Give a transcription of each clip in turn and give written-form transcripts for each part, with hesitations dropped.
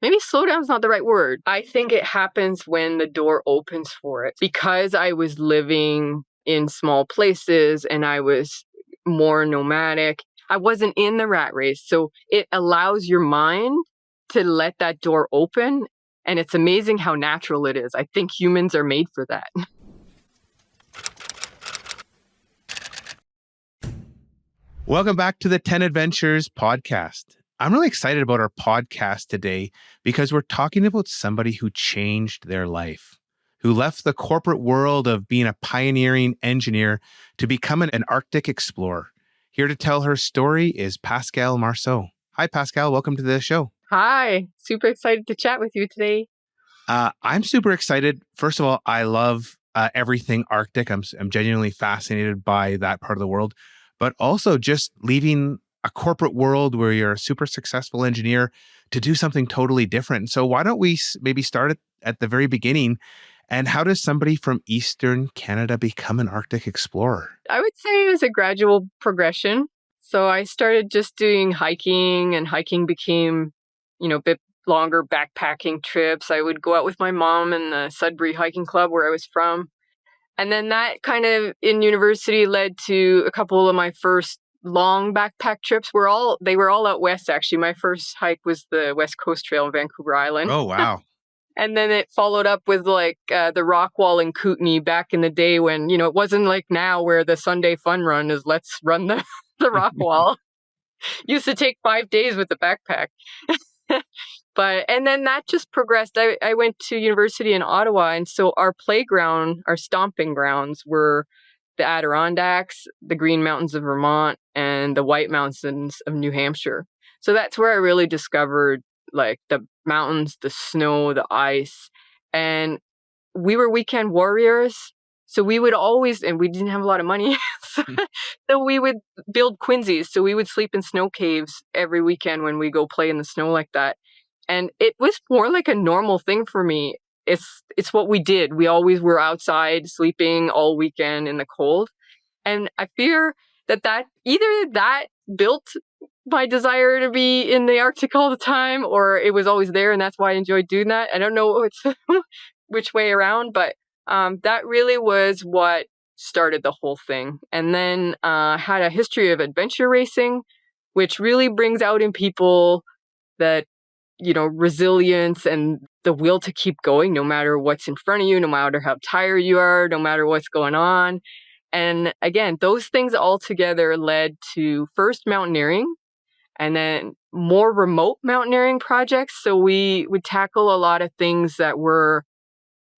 maybe slow down is not the right word. I think it happens when the door opens for it. Because I was living in small places and I was more nomadic, I wasn't in the rat race. So it allows your mind to let that door open. And it's amazing how natural it is. I think humans are made for that. Welcome back to the 10 Adventures podcast. I'm really excited about our podcast today because we're talking about somebody who changed their life, who left the corporate world of being a pioneering engineer to become an Arctic explorer. Here to tell her story is Pascale Marceau. Hi, Pascale. Welcome to the show. Hi. Super excited to chat with you today. I'm super excited. First of all, I love everything Arctic. I'm genuinely fascinated by that part of the world. But also just leaving a corporate world where you're a super successful engineer to do something totally different. So why don't we maybe start at the very beginning? And how does somebody from Eastern Canada become an Arctic explorer? I would say it was a gradual progression. So I started just doing hiking, and hiking became, a bit longer backpacking trips. I would go out with my mom in the Sudbury Hiking Club where I was from. And then that kind of in university led to a couple of my first long backpack trips. They were all out west, actually. My first hike was the West Coast Trail in Vancouver Island. Oh, wow. And then it followed up with the rock wall in Kootenay back in the day when, it wasn't like now where the Sunday fun run is let's run the rock wall. Used to take 5 days with the backpack. And then that just progressed. I went to university in Ottawa, and so our playground, our stomping grounds were the Adirondacks, the Green Mountains of Vermont, and the White Mountains of New Hampshire. So that's where I really discovered the mountains, the snow, the ice. And we were weekend warriors. So we would always, and we didn't have a lot of money, so we would build quinzees. So we would sleep in snow caves every weekend when we go play in the snow like that. And it was more like a normal thing for me. It's what we did. We always were outside sleeping all weekend in the cold. And I fear that either that built my desire to be in the Arctic all the time, or it was always there and that's why I enjoyed doing that. I don't know which way around, but that really was what started the whole thing. And then had a history of adventure racing, which really brings out in people that resilience and the will to keep going no matter what's in front of you, no matter how tired you are, no matter what's going on. And again, those things all together led to first mountaineering and then more remote mountaineering projects. So we would tackle a lot of things that were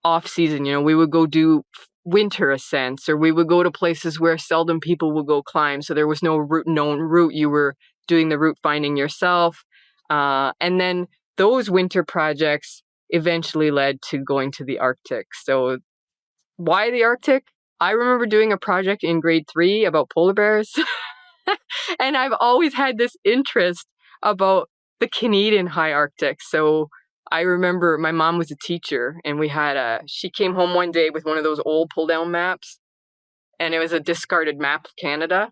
off season. We would go do winter ascents, or we would go to places where seldom people would go climb. So there was no known route. You were doing the route finding yourself. And then those winter projects eventually led to going to the Arctic. So why the Arctic? I remember doing a project in grade 3 about polar bears. And I've always had this interest about the Canadian high Arctic. So I remember my mom was a teacher, and she came home one day with one of those old pull down maps, and it was a discarded map of Canada.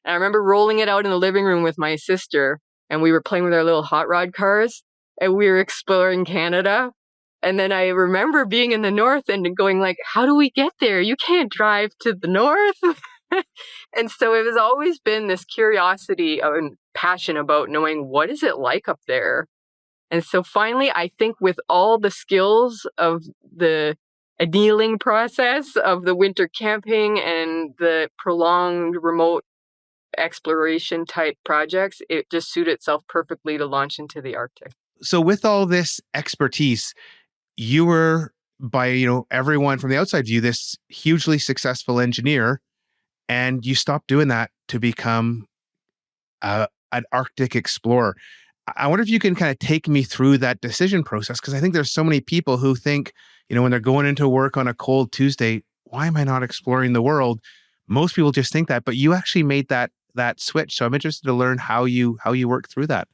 And I remember rolling it out in the living room with my sister, and we were playing with our little hot rod cars, and we were exploring Canada. And then I remember being in the north and going how do we get there? You can't drive to the north. And so it has always been this curiosity and passion about knowing what is it like up there. And so finally, I think with all the skills of the annealing process of the winter camping and the prolonged remote exploration type projects, it just suited itself perfectly to launch into the Arctic. So with all this expertise, you were, by everyone from the outside view, this hugely successful engineer, and you stopped doing that to become an Arctic explorer. I wonder if you can kind of take me through that decision process, because I think there's so many people who think, when they're going into work on a cold Tuesday, why am I not exploring the world? Most people just think that, but you actually made that switch. So I'm interested to learn how you work through that.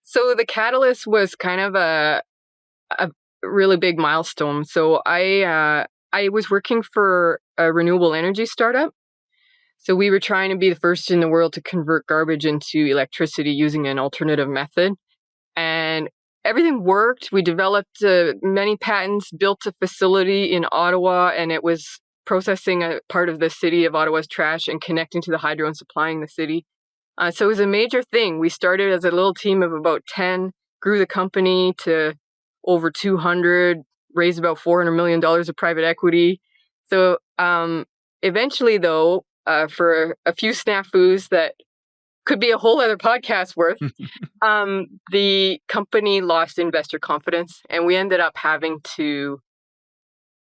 So the catalyst was kind of a really big milestone. So I was working for a renewable energy startup. So we were trying to be the first in the world to convert garbage into electricity using an alternative method. And everything worked. We developed many patents, built a facility in Ottawa, and it was processing a part of the city of Ottawa's trash and connecting to the hydro and supplying the city. So it was a major thing. We started as a little team of about 10, grew the company to over 200, raised about $400 million of private equity. So eventually, though, for a few snafus that could be a whole other podcast worth, the company lost investor confidence, and we ended up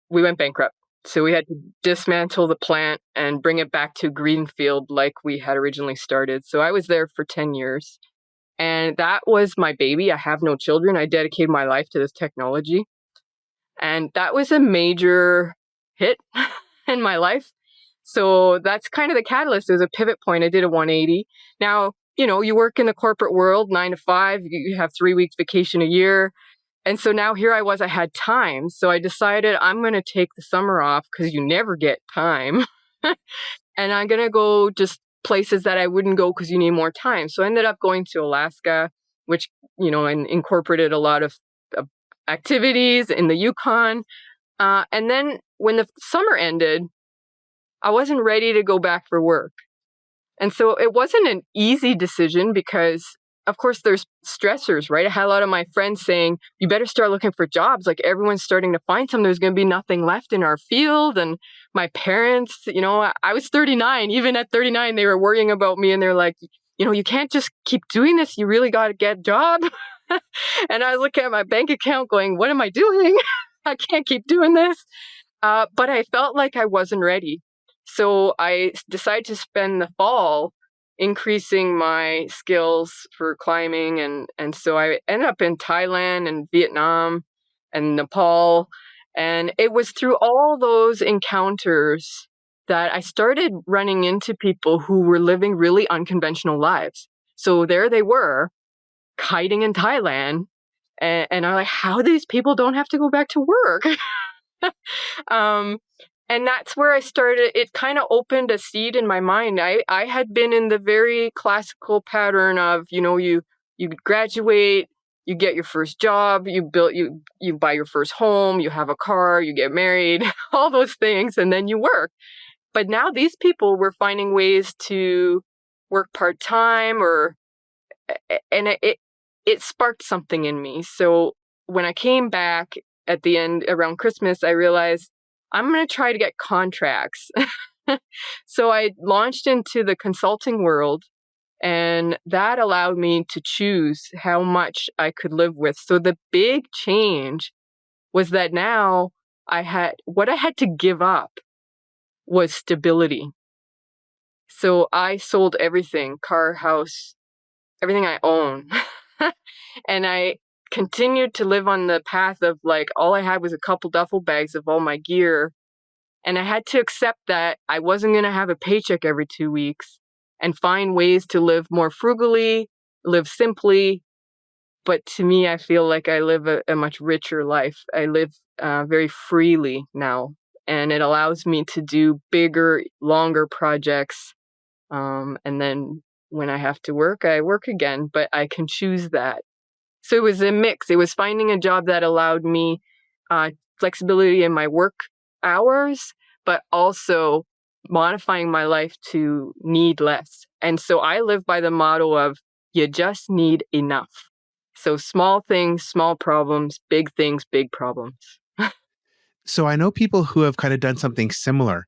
we went bankrupt. So we had to dismantle the plant and bring it back to greenfield like we had originally started. So I was there for 10 years, and that was my baby. I have no children. I dedicated my life to this technology. And that was a major hit in my life. So that's kind of the catalyst. It was a pivot point. I did a 180. Now, you work in the corporate world, 9 to 5, you have 3 weeks vacation a year. And so now here I was, I had time. So I decided I'm going to take the summer off because you never get time. And I'm going to go just places that I wouldn't go because you need more time. So I ended up going to Alaska, which, and incorporated a lot of activities in the Yukon. And then when the summer ended, I wasn't ready to go back for work. And so it wasn't an easy decision because, of course, there's stressors, right? I had a lot of my friends saying, you better start looking for jobs. Like everyone's starting to find something. There's going to be nothing left in our field. And my parents, I was 39. Even at 39, they were worrying about me. And they're like, you can't just keep doing this. You really got to get a job. And I was looking at my bank account going, what am I doing? I can't keep doing this. But I felt like I wasn't ready. So I decided to spend the fall increasing my skills for climbing. And so I ended up in Thailand and Vietnam and Nepal. And it was through all those encounters that I started running into people who were living really unconventional lives. So there they were, kiting in Thailand. And I'm like, how these people don't have to go back to work? And that's where I started. It kind of opened a seed in my mind. I had been in the very classical pattern of, you graduate, you get your first job, you buy your first home, you have a car, you get married, all those things, and then you work. But now these people were finding ways to work part-time and it sparked something in me. So when I came back at the end around Christmas, I realized I'm going to try to get contracts. So I launched into the consulting world, and that allowed me to choose how much I could live with. So the big change was that now what I had to give up was stability. So I sold everything, car, house, everything I own. And I continued to live on the path of like, all I had was a couple duffel bags of all my gear. And I had to accept that I wasn't going to have a paycheck every 2 weeks and find ways to live more frugally, live simply. But to me, I feel like I live a much richer life. I live very freely now, and it allows me to do bigger, longer projects. And then when I have to work, I work again, but I can choose that. So it was a mix. It was finding a job that allowed me flexibility in my work hours, but also modifying my life to need less. And so I live by the motto of you just need enough. So small things, small problems, big things, big problems. So I know people who have kind of done something similar.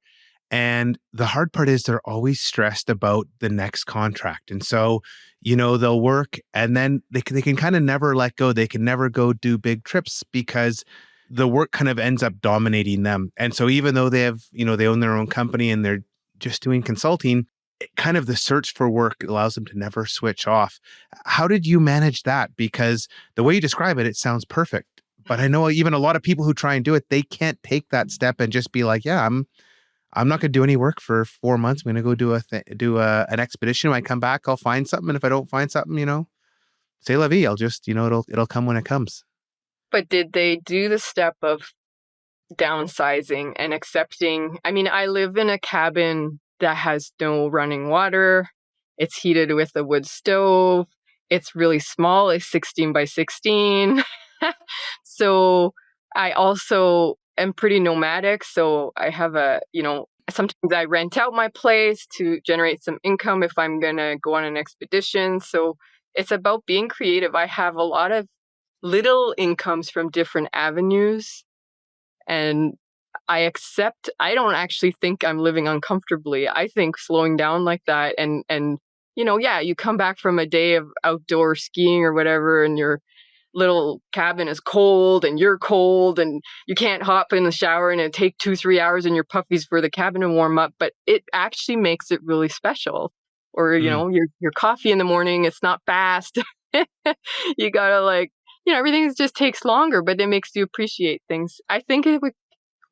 And the hard part is they're always stressed about the next contract. And so, they'll work and then they can kind of never let go. They can never go do big trips because the work kind of ends up dominating them. And so even though they have, they own their own company and they're just doing consulting, kind of the search for work allows them to never switch off. How did you manage that? Because the way you describe it, it sounds perfect. But I know even a lot of people who try and do it, they can't take that step and just be like, yeah, I'm not going to do any work for 4 months. I'm going to go do an expedition. When I come back, I'll find something. And if I don't find something, c'est la vie. I'll just, it'll come when it comes. But did they do the step of downsizing and accepting? I mean, I live in a cabin that has no running water. It's heated with a wood stove. It's really small. It's 16 by 16. So I also am pretty nomadic. So I have sometimes I rent out my place to generate some income if I'm going to go on an expedition. So it's about being creative. I have a lot of little incomes from different avenues, and I don't actually think I'm living uncomfortably. I think slowing down like that and you come back from a day of outdoor skiing or whatever, and your little cabin is cold and you're cold and you can't hop in the shower and it take 2-3 hours in your puffies for the cabin to warm up, but it actually makes it really special. Or, Mm. your coffee in the morning, it's not fast. You gotta everything just takes longer, but it makes you appreciate things. I think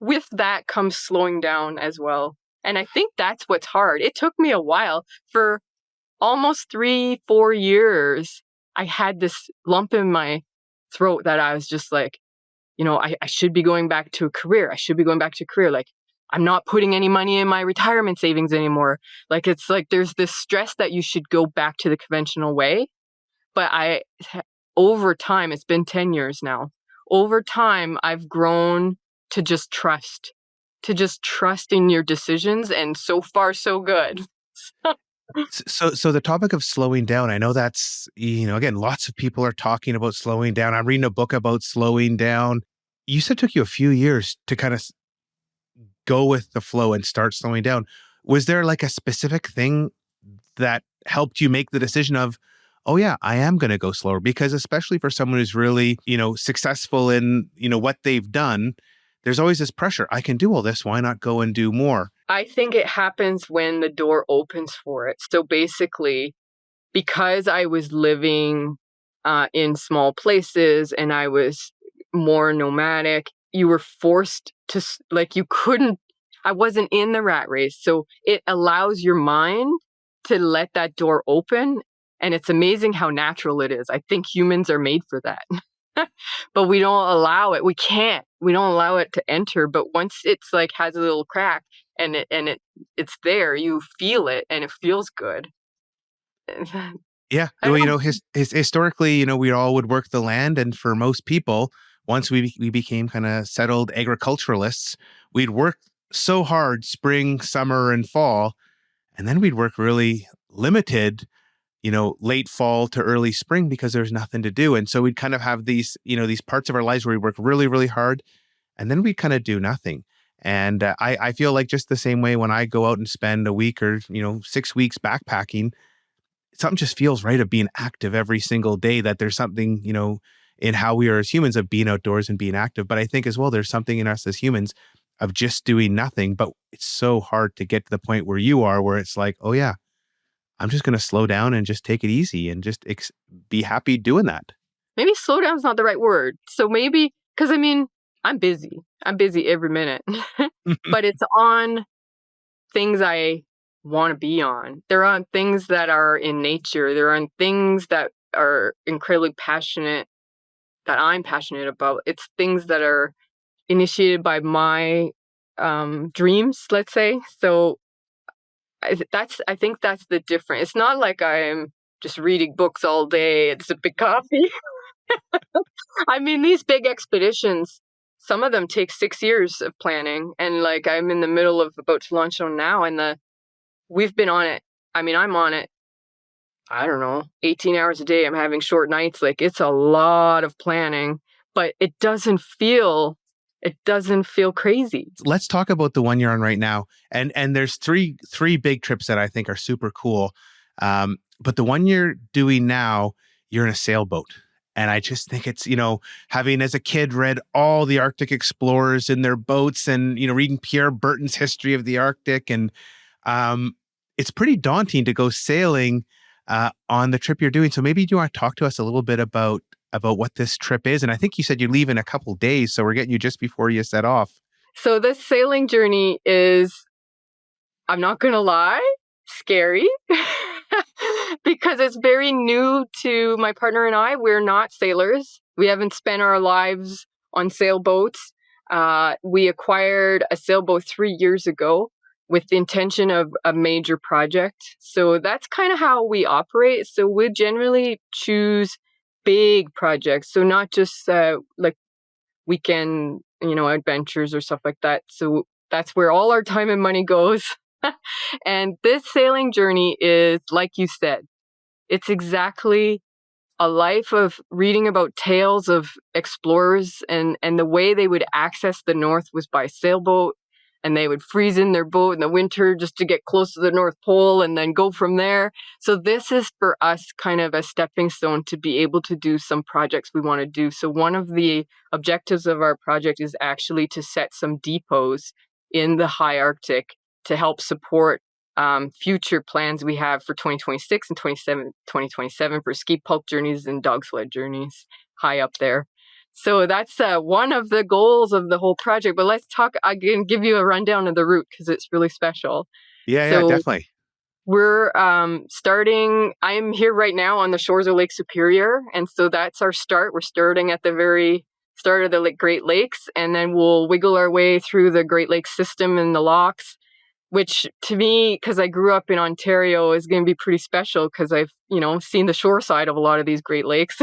with that comes slowing down as well. And I think that's what's hard. It took me a while. For almost 3-4 years, I had this lump in my throat that I was just like, I should be going back to a career. I should be going back to a career. Like, I'm not putting any money in my retirement savings anymore. Like, it's like there's this stress that you should go back to the conventional way. But over time, it's been 10 years now. Over time, I've grown to just trust in your decisions. And so far, so good. So the topic of slowing down, I know that's, again, lots of people are talking about slowing down. I'm reading a book about slowing down. You said it took you a few years to kind of go with the flow and start slowing down. Was there like a specific thing that helped you make the decision of, oh yeah, I am going to go slower? Because especially for someone who's really, successful in, what they've done, there's always this pressure. I can do all this. Why not go and do more? I think it happens when the door opens for it. So basically, because I was living in small places and I was more nomadic, you were forced to, I wasn't in the rat race. So it allows your mind to let that door open. And it's amazing how natural it is. I think humans are made for that. But we don't allow it. We don't allow it to enter. But once it's like has a little crack and it's there, you feel it and it feels good. Yeah. I Well, don't historically, we all would work the land. And for most people, once we became kind of settled agriculturalists, we'd work so hard spring, summer, and fall. And then we'd work really limited, late fall to early spring because there's nothing to do. And so we'd kind of have these, these parts of our lives where we work really, really hard. And then we'd kind of do nothing. And I feel like just the same way when I go out and spend a week or, 6 weeks backpacking, something just feels right of being active every single day, that there's something, in how we are as humans of being outdoors and being active. But I think as well, there's something in us as humans of just doing nothing. But it's so hard to get to the point where you are, where it's like, oh yeah, I'm just going to slow down and just take it easy and just be happy doing that. maybe slow down is not the right word. So maybe, because I'm busy. I'm busy every minute, but it's on things I want to be on. They're on things that are in nature. They're on things that are incredibly passionate, that I'm passionate about. It's things that are initiated by my dreams, let's say. So I think that's the difference. It's not like I'm just reading books all day and sipping coffee. These big expeditions, some of them take 6 years of planning, and like I'm in the middle of about to launch one now, and we've been on it. I'm on it. I don't know, 18 hours a day. I'm having short nights. Like, it's a lot of planning, but it doesn't feel crazy. Let's talk about the one you're on right now. And there's three big trips that I think are super cool. But the one you're doing now, you're in a sailboat. And I just think it's, having as a kid read all the Arctic explorers in their boats and, reading Pierre Berton's History of the Arctic. And it's pretty daunting to go sailing on the trip you're doing. So maybe you want to talk to us a little bit about what this trip is. And I think you said you leave in a couple days. So we're getting you just before you set off. So this sailing journey is, I'm not going to lie, scary. Because it's very new to my partner and I. We're not sailors. We haven't spent our lives on sailboats. We acquired a sailboat 3 years ago. with the intention of a major project. So that's kind of how we operate. So we generally choose big projects. So not just like weekend, adventures or stuff like that. So that's where all our time and money goes. And this sailing journey is, like you said, it's exactly a life of reading about tales of explorers, and the way they would access the North was by sailboat, and they would freeze in their boat in the winter just to get close to the North Pole and then go from there. So this is for us kind of a stepping stone to be able to do some projects we want to do. So one of the objectives of our project is actually to set some depots in the high Arctic to help support future plans we have for 2026 and 2027 for ski pulk journeys and dog sled journeys high up there. So that's one of the goals of the whole project. But let's talk, I can give you a rundown of the route because it's really special. Yeah, So definitely. we're I'm here right now on the shores of Lake Superior. And so that's our start. We're starting at the very start of the Great Lakes, and then we'll wiggle our way through the Great Lakes system and the locks, which to me, because I grew up in Ontario, is going to be pretty special because I've, seen the shore side of a lot of these Great Lakes.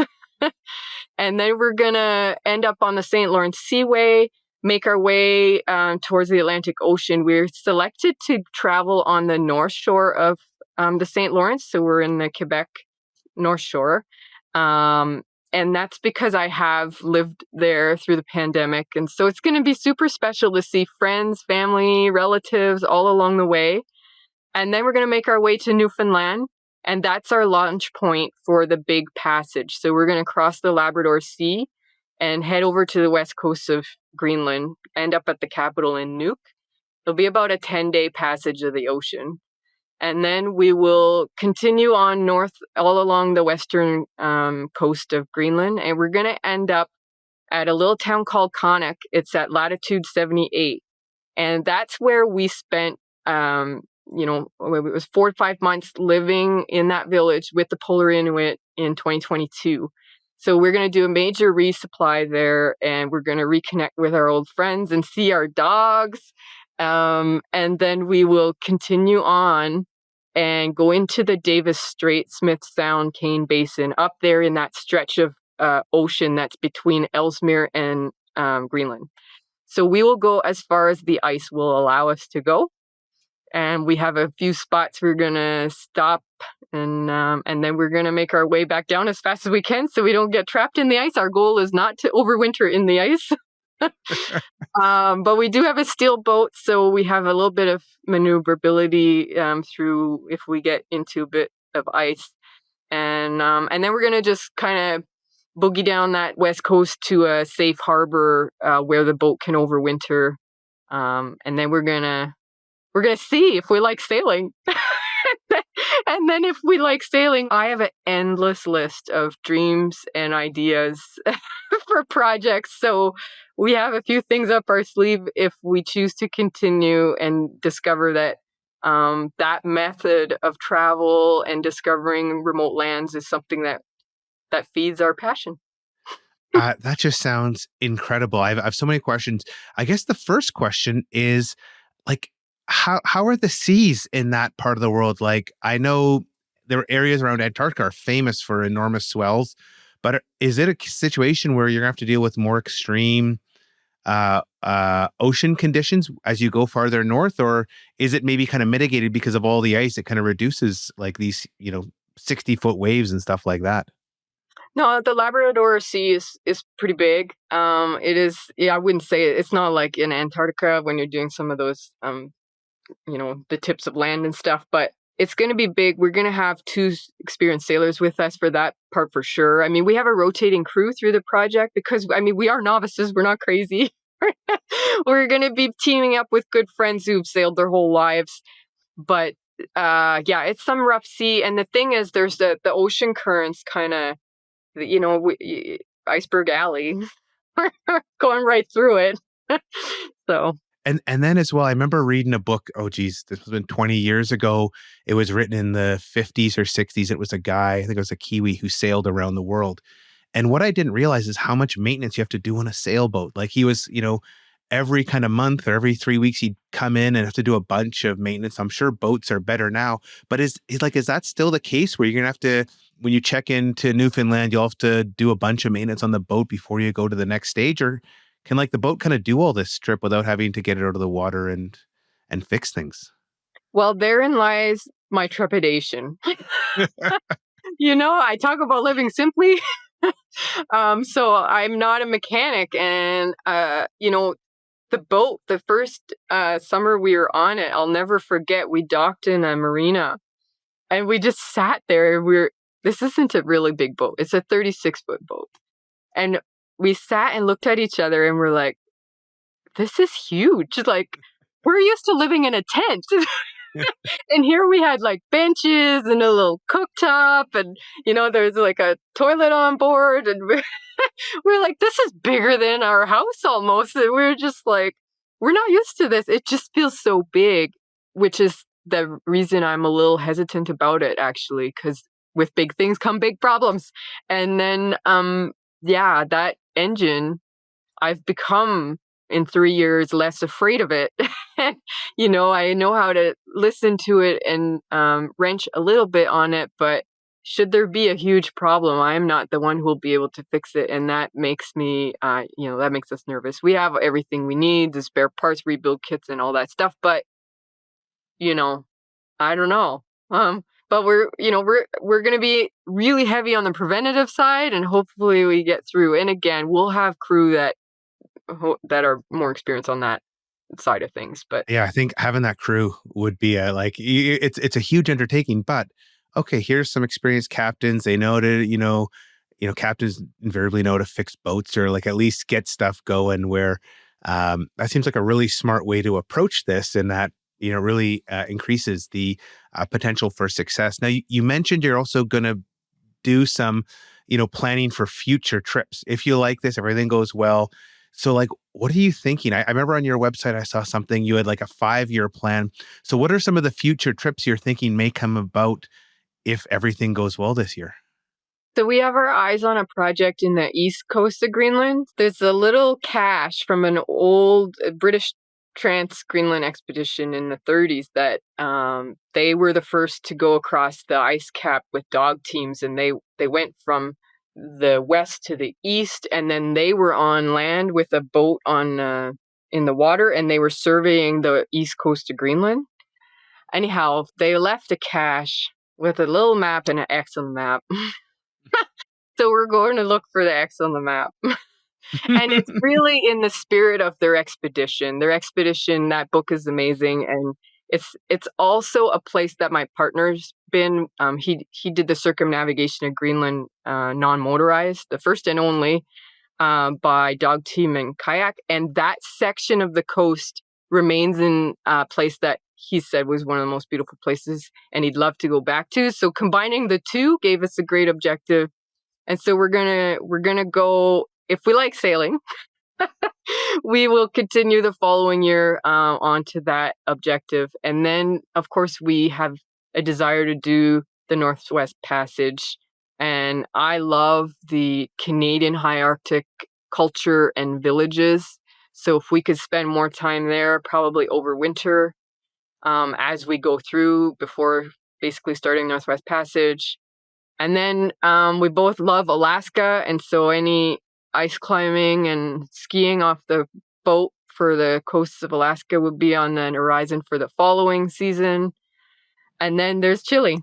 And then we're going to end up on the St. Lawrence Seaway, make our way towards the Atlantic Ocean. We're selected to travel on the north shore of the St. Lawrence. So we're in the Quebec North Shore. And that's because I have lived there through the pandemic. And so it's going to be super special to see friends, family, relatives all along the way. And then we're going to make our way to Newfoundland. And that's our launch point for the big passage. So we're going to cross the Labrador Sea and head over to the west coast of Greenland, end up at the capital in Nuuk. It'll be about a 10-day passage of the ocean. And then we will continue on north all along the western coast of Greenland. And we're going to end up at a little town called Konik. It's at latitude 78. And that's where we spent, it was 4 to 5 months living in that village with the Polar Inuit in 2022. So we're going to do a major resupply there, and we're going to reconnect with our old friends and see our dogs. And then we will continue on and go into the Davis Strait, Smith Sound, Kane Basin, up there in that stretch of ocean that's between Ellesmere and Greenland. So we will go as far as the ice will allow us to go. And we have a few spots we're going to stop, and then we're going to make our way back down as fast as we can so we don't get trapped in the ice. Our goal is not to overwinter in the ice. But we do have a steel boat, so we have a little bit of maneuverability through if we get into a bit of ice. And then we're going to just kind of boogie down that west coast to a safe harbor where the boat can overwinter. And then we're gonna see if we like sailing. And then if we like sailing, I have an endless list of dreams and ideas for projects. So we have a few things up our sleeve if we choose to continue and discover that that method of travel and discovering remote lands is something that feeds our passion. That just sounds incredible. I have so many questions. I guess the first question is, like, how are the seas in that part of the world? Like, I know there are areas around Antarctica are famous for enormous swells, but is it a situation where you're going to have to deal with more extreme ocean conditions as you go farther north, or is it maybe kind of mitigated because of all the ice? It kind of reduces like these, 60-foot waves and stuff like that. No, the Labrador Sea is pretty big. It is, I wouldn't say it's not like in Antarctica when you're doing some of those, the tips of land and stuff, but it's going to be big. We're going to have 2 experienced sailors with us for that part for sure. I mean, we have a rotating crew through the project because, we are novices. We're not crazy. We're going to be teaming up with good friends who've sailed their whole lives. But it's some rough sea. And the thing is, there's the ocean currents kind of, iceberg alley, going right through it. So. And then as well, I remember reading a book. Oh, geez, this was been 20 years ago. It was written in the 50s or 60s. It was a guy, I think it was a Kiwi, who sailed around the world. And what I didn't realize is how much maintenance you have to do on a sailboat. Like he was, every kind of month or every 3 weeks you'd come in and have to do a bunch of maintenance. I'm sure boats are better now, but is that still the case where you're gonna have to, when you check into Newfoundland, you'll have to do a bunch of maintenance on the boat before you go to the next stage? Or can like the boat kind of do all this trip without having to get it out of the water and fix things? Well, therein lies my trepidation. I talk about living simply. So I'm not a mechanic, and the boat, the first summer we were on it, I'll never forget. We docked in a marina, and we just sat there. This isn't a really big boat; it's a 36-foot boat, and we sat and looked at each other, and we're like, "This is huge! Like, we're used to living in a tent." And here we had like benches and a little cooktop, and there's like a toilet on board, and we're like, this is bigger than our house almost. And we're just like, we're not used to this. It just feels so big, which is the reason I'm a little hesitant about it, actually, because with big things come big problems. And then, yeah, that engine, I've become in 3 years less afraid of it. I know how to listen to it and wrench a little bit on it, but should there be a huge problem, I am not the one who will be able to fix it. And that makes me, that makes us nervous. We have everything we need, the spare parts, rebuild kits and all that stuff. But, I don't know. But we're going to be really heavy on the preventative side, and hopefully we get through. And again, we'll have crew that are more experienced on that side of things. But Yeah, I think having that crew would be it's a huge undertaking, but okay, here's some experienced captains. They know to, captains invariably know to fix boats or like at least get stuff going where that seems like a really smart way to approach this, and that, really increases the potential for success. Now, you mentioned you're also going to do some, planning for future trips. If you like this, everything goes well. So like, what are you thinking? I remember on your website, I saw something, you had like a 5-year plan. So what are some of the future trips you're thinking may come about if everything goes well this year? so we have our eyes on a project in the east coast of Greenland. There's a little cache from an old British trans-Greenland expedition in the 30s that they were the first to go across the ice cap with dog teams, and they went from the west to the east, and then they were on land with a boat on in the water, and they were surveying the east coast of Greenland. Anyhow, they left a cache with a little map and an X on the map. So we're going to look for the X on the map. And it's really in the spirit of their expedition. Their expedition, that book is amazing, and it's also a place that my partner's been. He did the circumnavigation of Greenland non-motorized, the first and only, by dog team and kayak, and that section of the coast remains in a place that he said was one of the most beautiful places, and he'd love to go back to. So combining the two gave us a great objective, and so we're gonna go. If we like sailing, we will continue the following year onto that objective. And then, of course, we have a desire to do the Northwest Passage. And I love the Canadian high Arctic culture and villages. So if we could spend more time there, probably over winter, as we go through before basically starting Northwest Passage. And then we both love Alaska. And so any ice climbing and skiing off the boat for the coasts of Alaska would be on the horizon for the following season. And then there's Chile.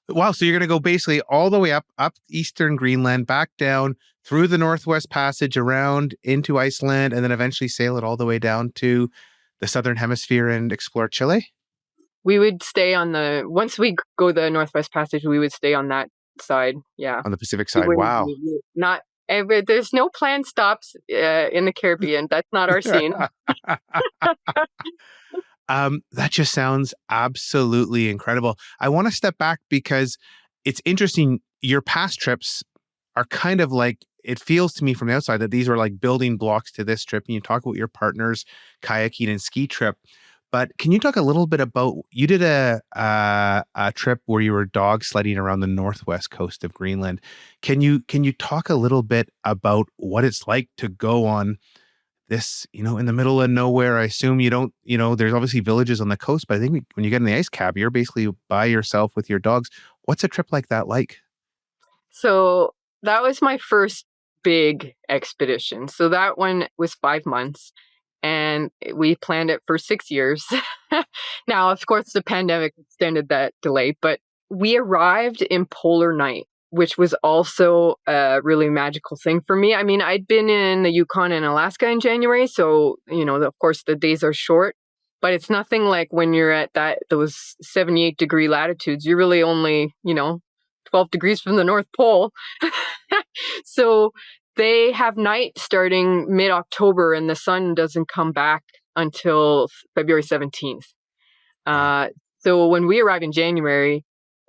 Wow. So you're going to go basically all the way up eastern Greenland, back down through the Northwest Passage, around into Iceland, and then eventually sail it all the way down to the Southern Hemisphere and explore Chile? We would stay once we go the Northwest Passage, we would stay on that side. Yeah. On the Pacific side. Wow. There's no planned stops in the Caribbean. That's not our scene. That just sounds absolutely incredible. I want to step back because it's interesting. Your past trips are kind of like, it feels to me from the outside that these are like building blocks to this trip. And you talk about your partner's kayaking and ski trip. But can you talk a little bit about, you did a trip where you were dog sledding around the northwest coast of Greenland. Can you talk a little bit about what it's like to go on this, in the middle of nowhere. I assume you don't, there's obviously villages on the coast, but I think when you get in the ice cap, you're basically by yourself with your dogs. What's a trip like that like? So that was my first big expedition. So that one was 5 months, and we planned it for 6 years. Now, of course, the pandemic extended that delay, but we arrived in polar night, which was also a really magical thing for me. I mean, I'd been in the Yukon and Alaska in January, so, of course, the days are short, but it's nothing like when you're at those 78-degree latitudes. You're really only, 12 degrees from the North Pole. So they have night starting mid-October, and the sun doesn't come back until February 17th. So when we arrive in January,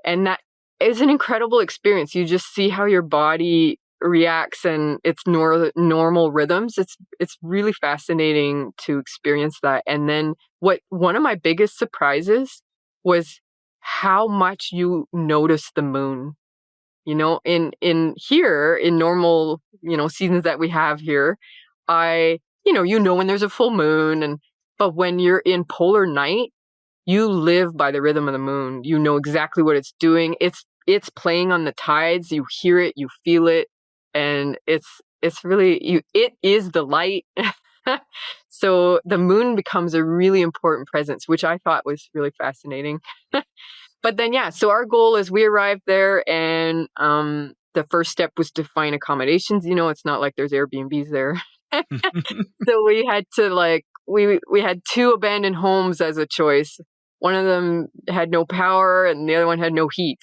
and that is an incredible experience. You just see how your body reacts and its normal rhythms. It's really fascinating to experience that. And then one of my biggest surprises was how much you notice the moon. In here, in normal, seasons that we have here, when there's a full moon, but when you're in polar night, you live by the rhythm of the moon. You know exactly what it's doing. It's playing on the tides. You hear it, you feel it, and it's really it is the light. So the moon becomes a really important presence, which I thought was really fascinating. But then, so our goal is we arrived there, and the first step was to find accommodations. It's not like there's Airbnbs there. So we had to we had 2 abandoned homes as a choice. One of them had no power and the other one had no heat.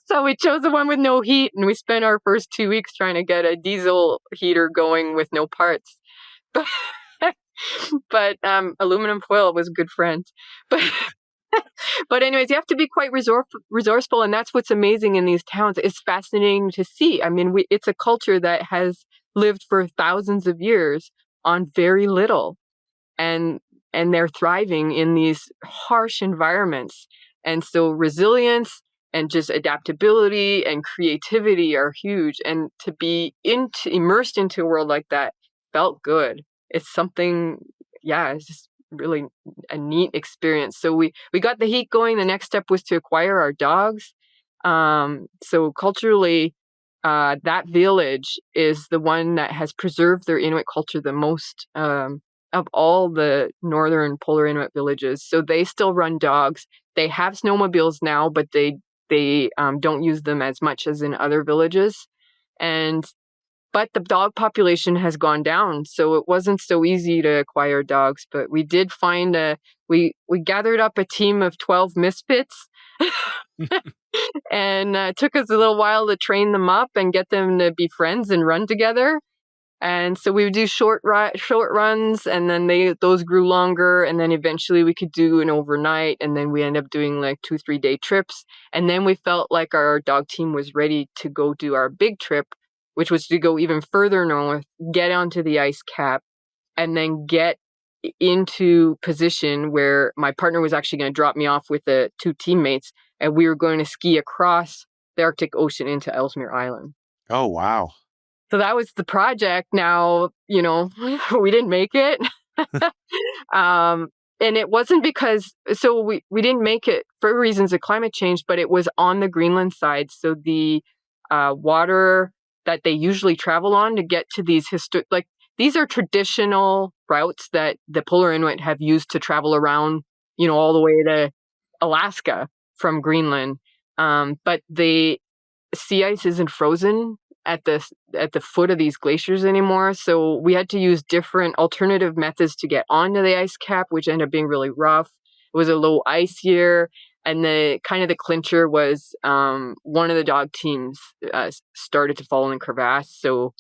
So we chose the one with no heat, and we spent our first 2 weeks trying to get a diesel heater going with no parts. But aluminum foil was a good friend. But anyways, you have to be quite resourceful, and that's what's amazing in these towns. It's fascinating to see. I mean, it's a culture that has lived for thousands of years on very little, and they're thriving in these harsh environments. And so resilience and just adaptability and creativity are huge. And to be immersed into a world like that felt good. It's something, it's just really a neat experience. So we got the heat going. The next step was to acquire our dogs. So culturally, that village is the one that has preserved their Inuit culture the most of all the northern polar Inuit villages. So they still run dogs. They have snowmobiles now, but they don't use them as much as in other villages. But the dog population has gone down, so it wasn't so easy to acquire dogs. But we did find we gathered up a team of 12 misfits, and it took us a little while to train them up and get them to be friends and run together. And so we would do short runs, and then those grew longer, and then eventually we could do an overnight, and then we ended up doing like 2-3 day trips. And then we felt like our dog team was ready to go do our big trip, which was to go even further north, get onto the ice cap, and then get into position where my partner was actually going to drop me off with the 2 teammates, and we were going to ski across the Arctic Ocean into Ellesmere Island. Oh, wow. So that was the project. Now, we didn't make it. And it wasn't because, so we didn't make it for reasons of climate change, but it was on the Greenland side. So the water that they usually travel on to get to these these are traditional routes that the polar Inuit have used to travel around, all the way to Alaska from Greenland. But the sea ice isn't frozen at the foot of these glaciers anymore. So we had to use different alternative methods to get onto the ice cap, which ended up being really rough. It was a low ice year. And the clincher was one of the dog teams started to fall in crevasse. So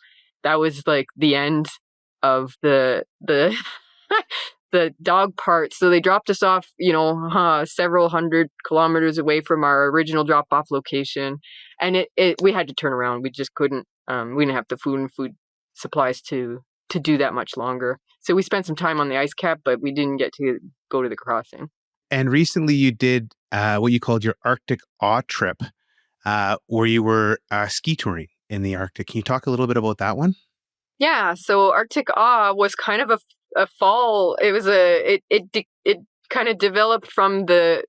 that was like the end of the the dog part. So they dropped us off, several hundred kilometers away from our original drop-off location. And we had to turn around. We just couldn't, we didn't have the food supplies to do that much longer. So we spent some time on the ice cap, but we didn't get to go to the crossing. And recently you did what you called your Arctic Awe trip, where you were ski touring in the Arctic. Can you talk a little bit about that one? Yeah, so Arctic Awe was kind of a fall. It was it kind of developed from the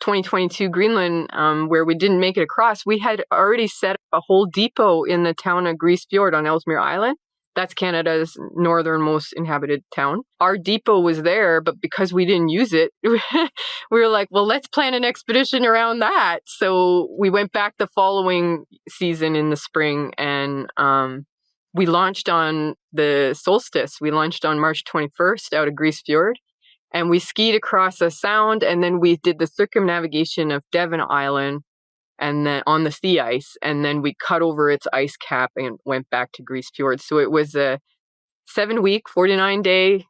2022 Greenland, where we didn't make it across. We had already set up a whole depot in the town of Grise Fiord on Ellesmere Island. That's Canada's northernmost inhabited town. Our depot was there, but because we didn't use it, we were like, well, let's plan an expedition around that. So we went back the following season in the spring, and we launched on the solstice. We launched on March 21st out of Grise Fiord. And we skied across a sound, and then we did the circumnavigation of Devon Island, and then on the sea ice, and then we cut over its ice cap and went back to Grise Fiord. So it was a 7-week, 49-day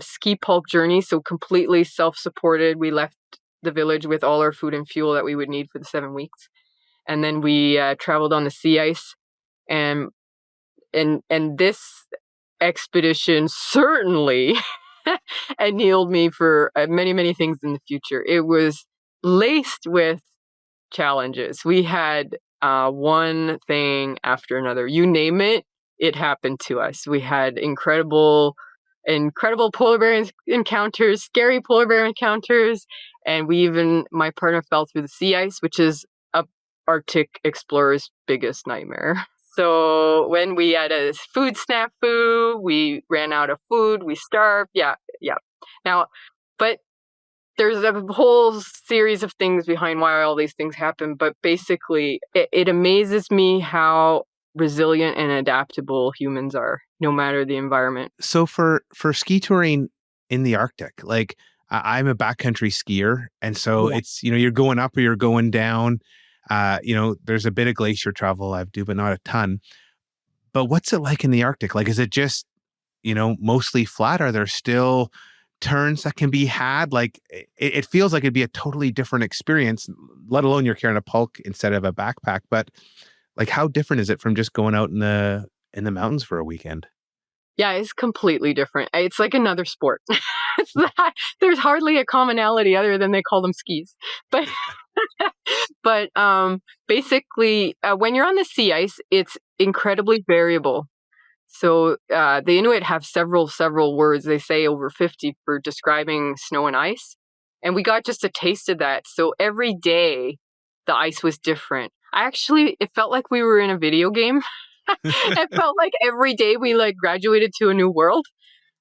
ski pulk journey, so completely self-supported. We left the village with all our food and fuel that we would need for the 7 weeks, and then we traveled on the sea ice, and this expedition certainly annealed me for many, many things in the future. It was laced with challenges. We had one thing after another. You name it, it happened to us. We had incredible polar bear encounters, scary polar bear encounters, and my partner fell through the sea ice, which is a Arctic explorer's biggest nightmare. So when we had a food snafu, we ran out of food, we starved. Yeah. Now, but there's a whole series of things behind why all these things happen. But basically, it amazes me how resilient and adaptable humans are, no matter the environment. So for ski touring in the Arctic, like I'm a backcountry skier, and so Yeah. it's you're going up or you're going down. There's a bit of glacier travel I do, but not a ton. But what's it like in the Arctic? Like, is it just mostly flat? Are there still turns that can be had? Like, it feels like it'd be a totally different experience, let alone you're carrying a pulk instead of a backpack. But like, how different is it from just going out in the mountains for a weekend? Yeah, it's completely different. It's like another sport. There's hardly a commonality other than they call them skis. But basically, when you're on the sea ice, it's incredibly variable. So the Inuit have several words. They say over 50 for describing snow and ice. And we got just a taste of that. So every day, the ice was different. It felt like we were in a video game. It felt like every day we graduated to a new world.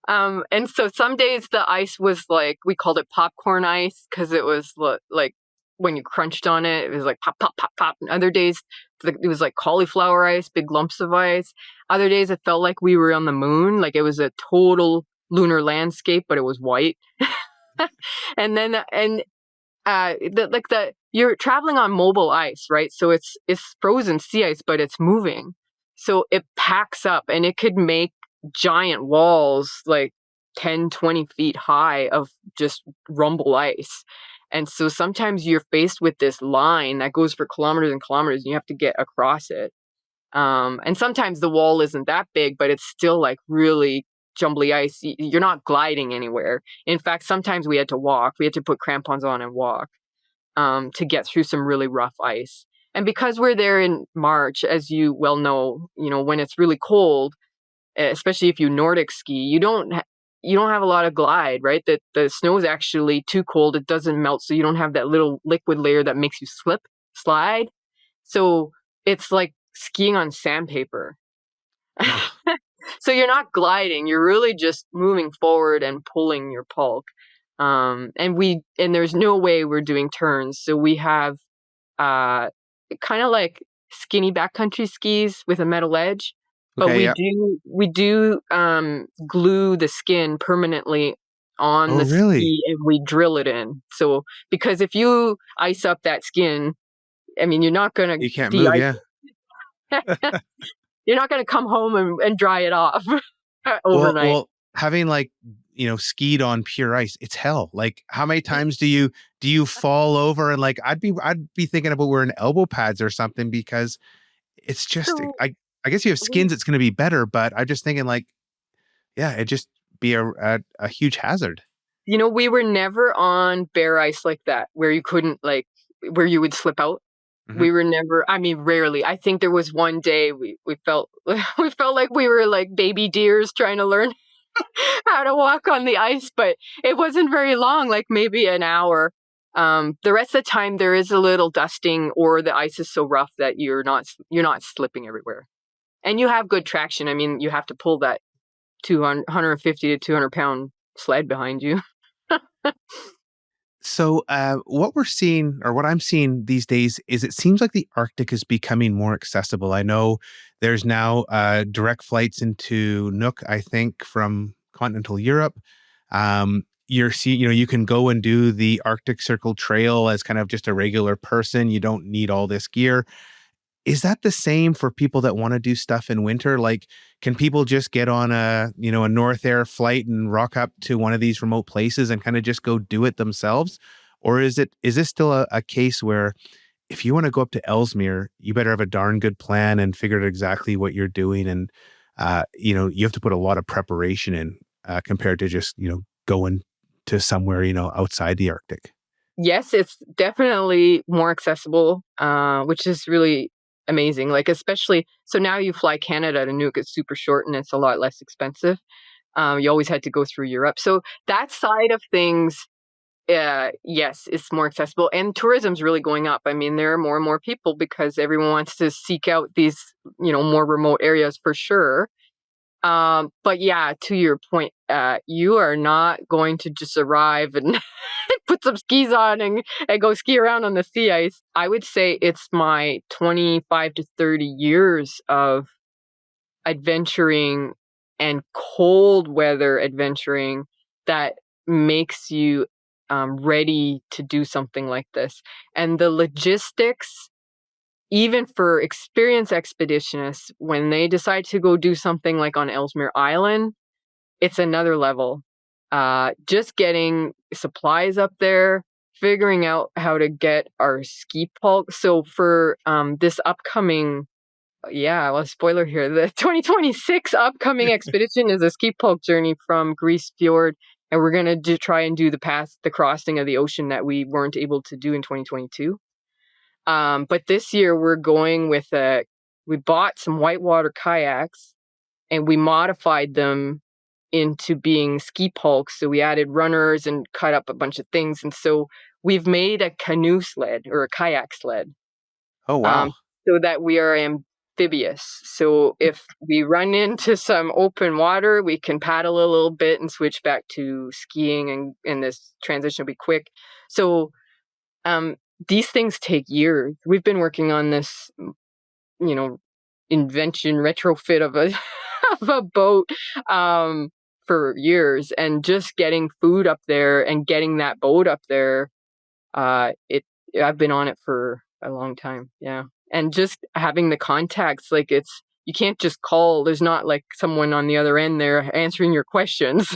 And so some days the ice was we called it popcorn ice because it was like when you crunched on it, it was like pop, pop, pop, pop. And other days it was like cauliflower ice, big lumps of ice. Other days it felt like we were on the moon, like it was a total lunar landscape, but it was white. And then, you're traveling on mobile ice, right? So it's frozen sea ice, but it's moving. So it packs up and it could make giant walls 10, 20 feet high of just rumble ice. And so sometimes you're faced with this line that goes for kilometers and kilometers and you have to get across it. And sometimes the wall isn't that big, but it's still really jumbly ice. You're not gliding anywhere. In fact, sometimes we had to walk. We had to put crampons on and walk to get through some really rough ice. And because we're there in March, as you well know, when it's really cold, especially if you Nordic ski, you don't have a lot of glide, right? That the snow is actually too cold. It doesn't melt. So you don't have that little liquid layer that makes you slide. So it's like skiing on sandpaper. So you're not gliding. You're really just moving forward and pulling your pulk. And there's no way we're doing turns. So we have kind of like skinny backcountry skis with a metal edge. But Okay, we do glue the skin permanently on oh, the really? ski and we drill it in. So because if you ice up that skin, I mean, you're not going to You can't move, de-ice. yeah. You're not going to come home and dry it off Well, overnight. having skied on pure ice, it's hell. Like, how many times do you fall over? And I'd be thinking about wearing elbow pads or something because it's just, So I guess you have skins, it's going to be better, but I'm just thinking yeah, it'd just be a huge hazard. we were never on bare ice like that where you couldn't where you would slip out. Mhm. We were never, I mean, rarely. I think there was one day we felt we felt like we were like baby deers trying to learn how to walk on the ice, but it wasn't very long, like maybe an hour. The rest of the time there is a little dusting, or the ice is so rough that you're not slipping everywhere. And you have good traction. I mean, you have to pull that 200, 150 to 200-pound sled behind you. So, what we're seeing, or what I'm seeing these days, is it seems like the Arctic is becoming more accessible. I know there's now direct flights into Nook, I think, from continental Europe. You can go and do the Arctic Circle Trail as kind of just a regular person. You don't need all this gear. Is that the same for people that wanna do stuff in winter? Like, can people just get on a North Air flight and rock up to one of these remote places and kinda just go do it themselves? Or is this still a case where if you wanna go up to Ellesmere, you better have a darn good plan and figure out exactly what you're doing, and, you have to put a lot of preparation in, compared to just, going to somewhere, outside the Arctic? Yes, it's definitely more accessible, which is really amazing. Like, especially, so now you fly Canada to Nuuk, it's super short and it's a lot less expensive. You always had to go through Europe. So that side of things, yes, it's more accessible, and tourism's really going up. I mean, there are more and more people because everyone wants to seek out these, more remote areas for sure. But yeah, to your point, you are not going to just arrive and put some skis on and go ski around on the sea ice. I would say it's my 25 to 30 years of adventuring and cold weather adventuring that makes you ready to do something like this. And the logistics, even for experienced expeditionists, when they decide to go do something like on Ellesmere Island, it's another level. Just getting supplies up there, figuring out how to get our ski pulk. So for this upcoming, yeah, well, spoiler here, the 2026 upcoming expedition is a ski pulk journey from Grease Fjord, and we're gonna try and do the crossing of the ocean that we weren't able to do in 2022. But this year we're going with we bought some whitewater kayaks and we modified them into being ski pulks. So we added runners and cut up a bunch of things. And so we've made a canoe sled or a kayak sled, Oh, um, wow. so that we are amphibious. So if we run into some open water, we can paddle a little bit and switch back to skiing, and this transition will be quick. So um, these things take years. We've been working on this, you know, invention retrofit of a of a boat um, for years, and just getting food up there and getting that boat up there. It I've been on it for a long time, yeah, and just having the contacts, like you can't just call. There's not like someone on the other end there answering your questions.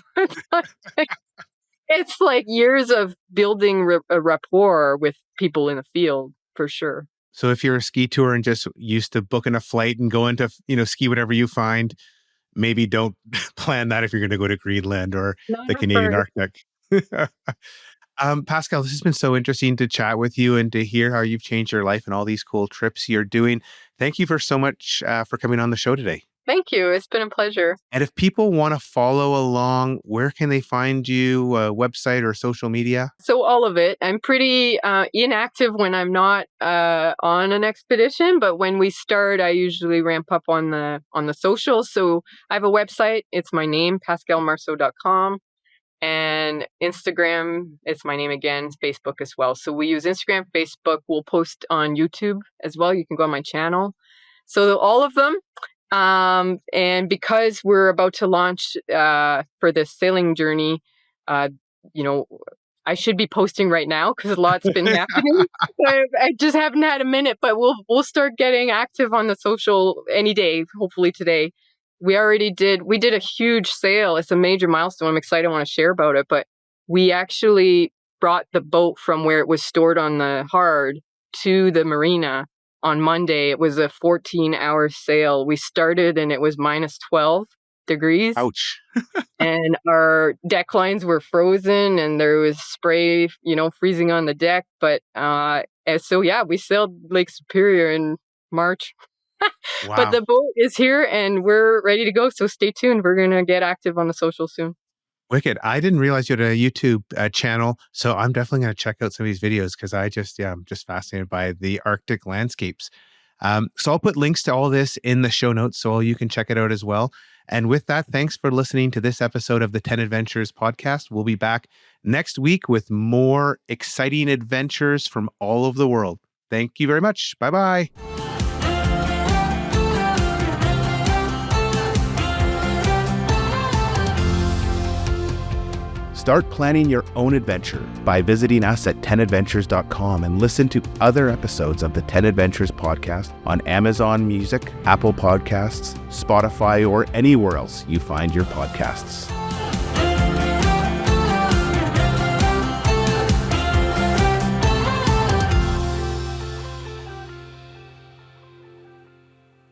It's like years of building a rapport with people in the field, for sure. So if you're a ski tour and just used to booking a flight and going to, ski whatever you find, maybe don't plan that if you're going to go to Greenland or Not the at Canadian first. Arctic. Pascal, this has been so interesting to chat with you and to hear how you've changed your life and all these cool trips you're doing. Thank you for so much for coming on the show today. Thank you. It's been a pleasure. And if people want to follow along, where can they find you? Website or social media? So all of it. I'm pretty inactive when I'm not on an expedition, but when we start, I usually ramp up on the socials. So I have a website. It's my name, pascalemarceau.com. And Instagram, it's my name again, Facebook as well. So we use Instagram, Facebook. We'll post on YouTube as well. You can go on my channel. So all of them. And because we're about to launch for this sailing journey, uh, you know, I should be posting right now because a lot's been happening. I just haven't had a minute, but we'll start getting active on the social any day, hopefully today. We did a huge sail. It's a major milestone. I'm excited. I want to share about it. But we actually brought the boat from where it was stored on the hard to the marina on Monday. It was a 14-hour sail. We started and it was minus 12 degrees. Ouch. And our deck lines were frozen and there was spray, freezing on the deck. But And so yeah, we sailed Lake Superior in March. Wow. But the boat is here and we're ready to go. So stay tuned. We're going to get active on the social soon. Wicked. I didn't realize you had a YouTube channel, so I'm definitely going to check out some of these videos because I'm just fascinated by the Arctic landscapes. So I'll put links to all this in the show notes so you can check it out as well. And with that, thanks for listening to this episode of the 10 Adventures podcast. We'll be back next week with more exciting adventures from all over the world. Thank you very much. Bye-bye. Start planning your own adventure by visiting us at 10adventures.com and listen to other episodes of the 10 Adventures podcast on Amazon Music, Apple Podcasts, Spotify, or anywhere else you find your podcasts.